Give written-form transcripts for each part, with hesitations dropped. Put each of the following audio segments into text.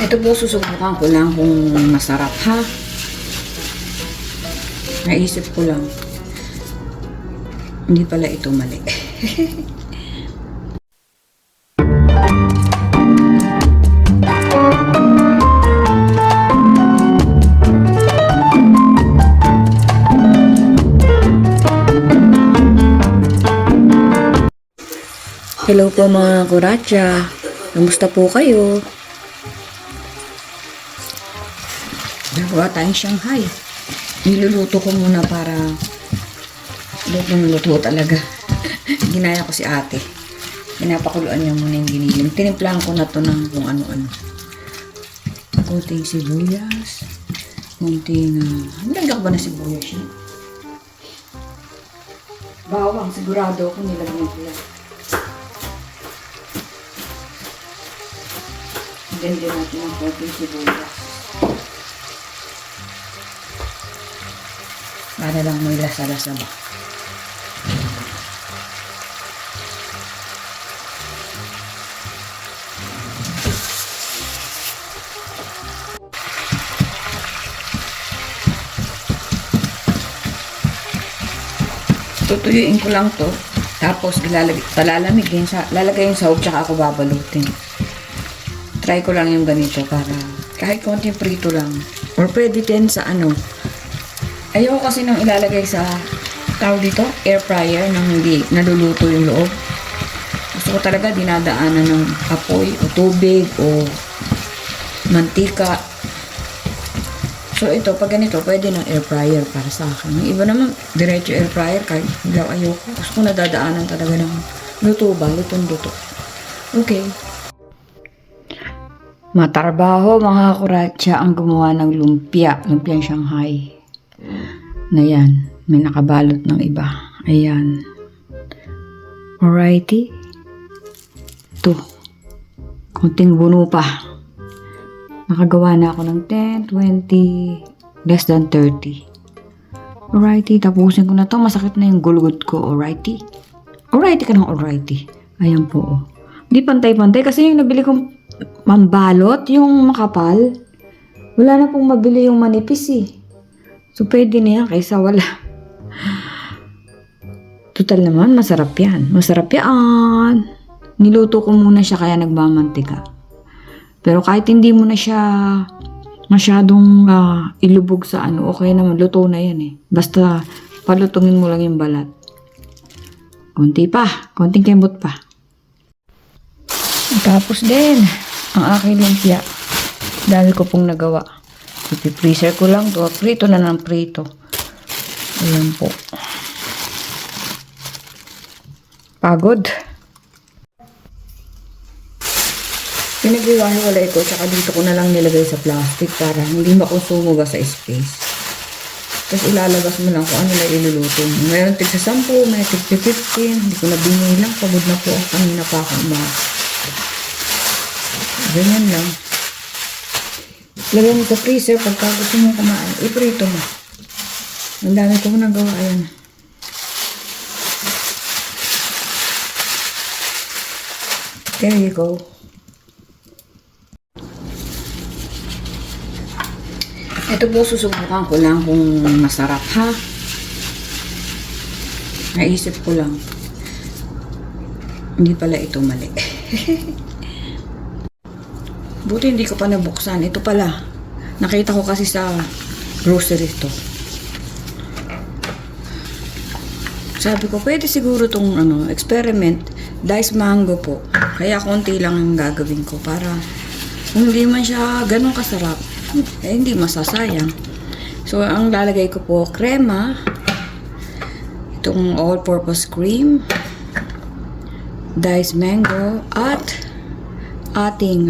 Ito po, susubukan ko lang kung masarap ha. Naisip ko lang. Hindi pala ito mali. Hello po mga kuratsa. Kamusta po kayo? Nagawa tayong Shanghai. Niluluto ko muna para luto talaga. Ginaya ko si ate. Pinapakuluan niya muna yung giniling. Tinimplahan ko na to ng kung ano-ano. Kunting sibuyas. Kunting, nilagyan ko ba na sibuyas yun? Bawang, sigurado ako nilagyan ko yan. Ganyan natin ang kunting sibuyas. Para lang may lasa-lasa ba. Tutuyuin ko lang to. Tapos lalagyan yung sahog tsaka ako babalutin. Try ko lang yung ganito para kahit konting prito lang. Or pwede din sa ayoko kasi nang ilalagay sa tawag dito, air fryer nang hindi naluluto yung loob. Gusto ko talaga dinadaanan ng apoy o tubig o mantika. So ito, pag ganito, pwede ng air fryer para sa akin. Yung iba naman, diretso air fryer kahit hilaw ayoko. Gusto ko nadadaanan talaga ng luto ba, lutong-luto. Okay. Matarbaho mga kuratsa ang gumawa ng lumpiang Shanghai. Na yan, may nakabalot ng iba. Ayan. Alrighty. Ito. Kunting buno pa. Nakagawa na ako ng 10, 20, less than 30. Alrighty, tapusin ko na to. Masakit na yung gulgot ko. Alrighty. Alrighty ka ng alrighty. Ayan po. Hindi pantay-pantay kasi yung nabili kong mambalot, yung makapal. Wala na pong mabili yung manipis eh. So, pwede na yan kaysa wala. Total naman, masarap yan. Masarap yan. Niluto ko muna siya kaya nagmamantika. Pero kahit hindi mo na siya masyadong ilubog sa okay naman. Luto na yan eh. Basta palutungin mo lang yung balat. Konti pa. Konting kembot pa. Tapos din, ang aking lumpia. Dami ko pong nagawa. Ipi-freezer ko lang to. Prito na ng prito. Ayan po. Pagod. Pinaghiwa-hiwalay ko. Tsaka dito ko na lang nilagay sa plastic para hindi makonsumo ba sa space. Tapos ilalabas mo lang kung ano na iluluto. Mayroon tig sa 10, may tig 15. Hindi ko na binilang. Pagod na po. Kanina pa ako umaga. Ganyan lang. Lagyan mo sa freezer pagka gusto mo kumain. Iprito mo. Ang dami ko nagawa. Ayan. There you go. Ito po, susubukan ko lang kung masarap ha. Naisip ko lang. Hindi pala ito mali. Buti hindi ko pa nabuksan. Ito pala. Nakita ko kasi sa grocery to. Sabi ko, pwede siguro tong experiment. Diced mango po. Kaya konti lang ang gagawin ko para kung hindi man siya ganun kasarap, hindi masasayang. So, ang lalagay ko po, krema, itong all-purpose cream, diced mango, at ating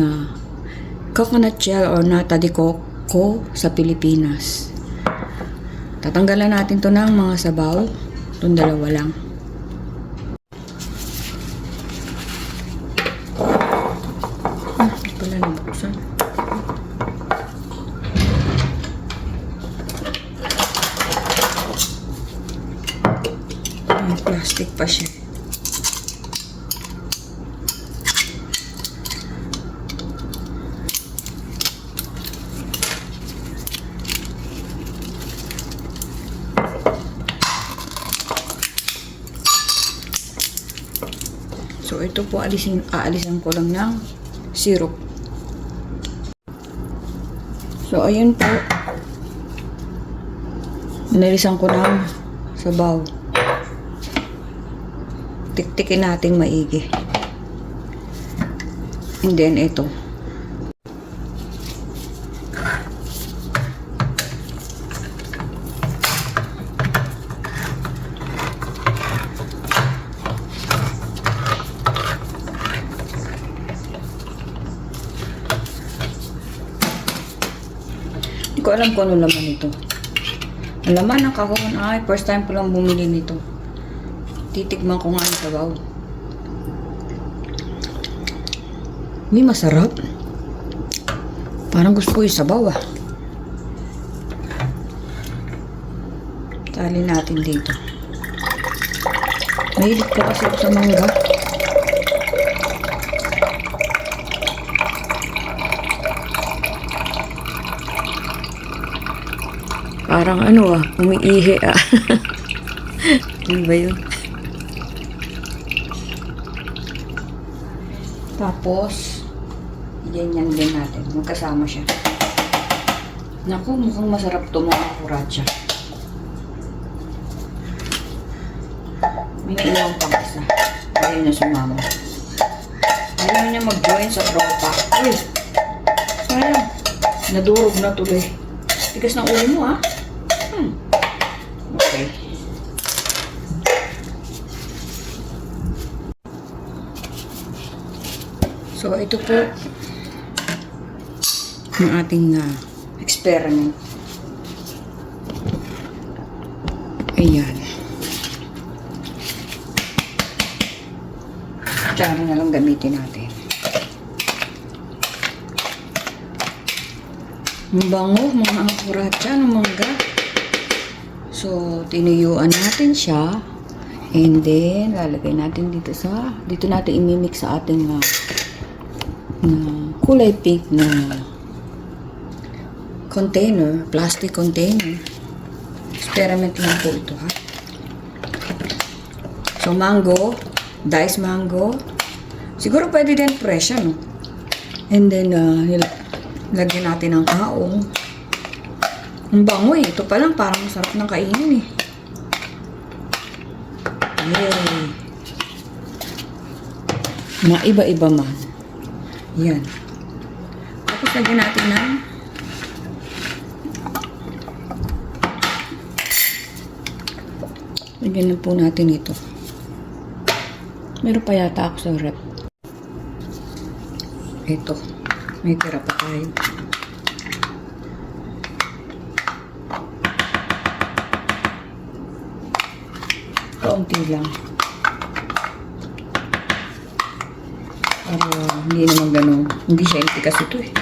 coconut gel or nata de coco sa Pilipinas. Tatanggalan natin to ng mga sabaw. Itong dalawa lang. Hindi pala nabuksan. May plastic pa siya. ito po aalisan ko lang ng syrup. So, ayun po. Inalisan ko ng sabaw. Tiktikin natin maigi. And then, ito. Hindi ko alam kung ano laman ito. Ang laman ng kahon ay first time ko lang bumili nito. Titikman ko nga ang sabaw. May masarap. Parang gusto ko yung sabaw ah. Tali natin dito. Mahilig ko kasi sa mangga. Parang ano ah, umiihi ah. Ano ba yun? Tapos, ganyan din natin. Magkasama siya. Naku, mukhang masarap to mga kuratsa. May ilang pang isa. Ayaw na sumama. Ayaw niya mag-join sa tropa. Uy! Sayang. Nadurog na tuloy. Tigas ng ulo mo ah. Okay. So, ito po ang ating experiment. Ayan. Tsara na lang gamitin natin. Ang bango, mga kuratsa ng mangga. So, tinuyuan natin siya. And then, lalagay natin dito natin imimix sa ating kulay pink na container, plastic container. Experiment lang po ito ha. So, mango, diced mango. Siguro pwede din fresh, no? And then, lagyan natin ng kaong. Ang bango eh. Ito pa lang parang masarap ng kainin eh. Yay! Maiba-iba man. Yan. Tapos lagyan natin ng lagyan na po natin ito. Meron pa yata ako sa rep. Ito. May tira pa tayo. Kaunti lang. Para hindi naman ganun. Hindi siya intikas ito eh.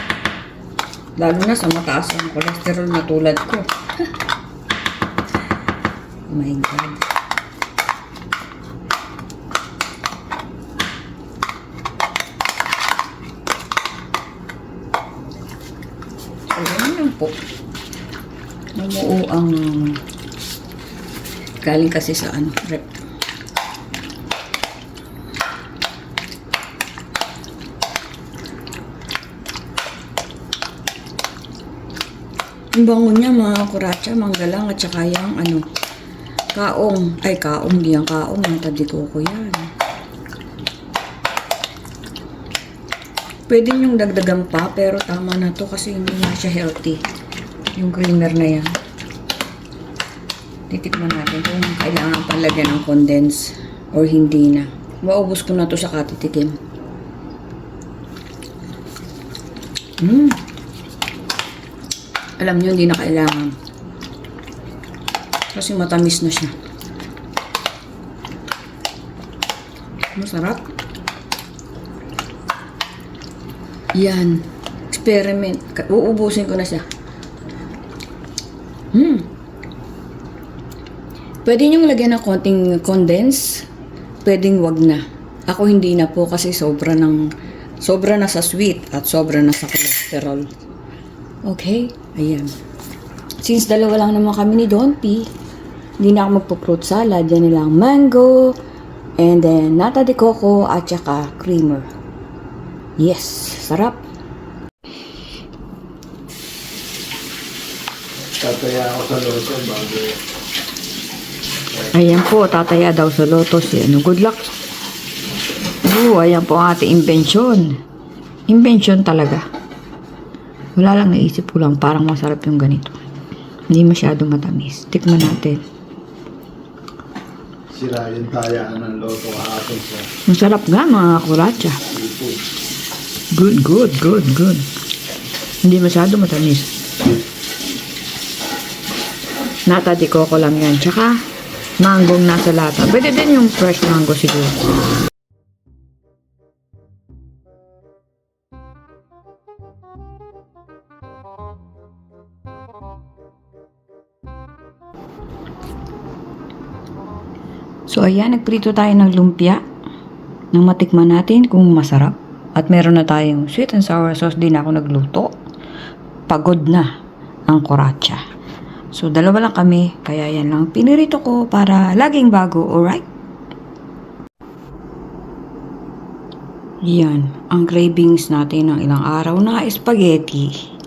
Lalo na sa mataas ang cholesterol na tulad ko. Oh my God. So, ganun lang po. Namuo ang galing kasi sa rep. Ang bango niya mga kuratsa, manggalang at saka yung kaong. Ay, kaong, di yung kaong. Natadiko ko yan. Pwede niyong dagdagan pa, pero tama na to kasi hindi na siya healthy. Yung creamer na yan. Titikman natin kung kailangan palagyan ng condense or hindi na. Maubos ko na to sa katitikim. Alam nyo, hindi na kailangan. Kasi matamis na siya. Masarap. Yan. Experiment. Uubusin ko na siya. Pwede nyo lagyan ng konting condense. Pwedeng wag na. Ako hindi na po kasi sobra na sa sweet at sobra na sa cholesterol. Okay? Ayan. Since dalawa lang naman kami ni Don P, hindi na ako magpo-fruit salad. Yan lang mango And then, nata de coco at saka creamer. Yes, sarap. Tataya ako sa loto bago. Ayan po, tataya daw sa lotos. Ano, good luck. Ayan po ang ating invention. Invention talaga. Wala lang, naisip ko lang, parang masarap yung ganito. Hindi masyado matamis. Tikman natin. Sira yung tayaan ng loto kahapon sa Masarap nga mga kuratsa. seafood. Good. Hindi masyado matamis. Nata de coco lang yan. Tsaka, manggong nasa lata. Pwede din yung fresh mango siguro. So ayan, nagprito tayo ng lumpia nang matikman natin kung masarap. At meron na tayong sweet and sour sauce din ako nagluto. Pagod na ang kuratsa. So dalawa lang kami, kaya yan lang pinirito ko para laging bago, alright? Yan, ang cravings natin ng ilang araw na spaghetti.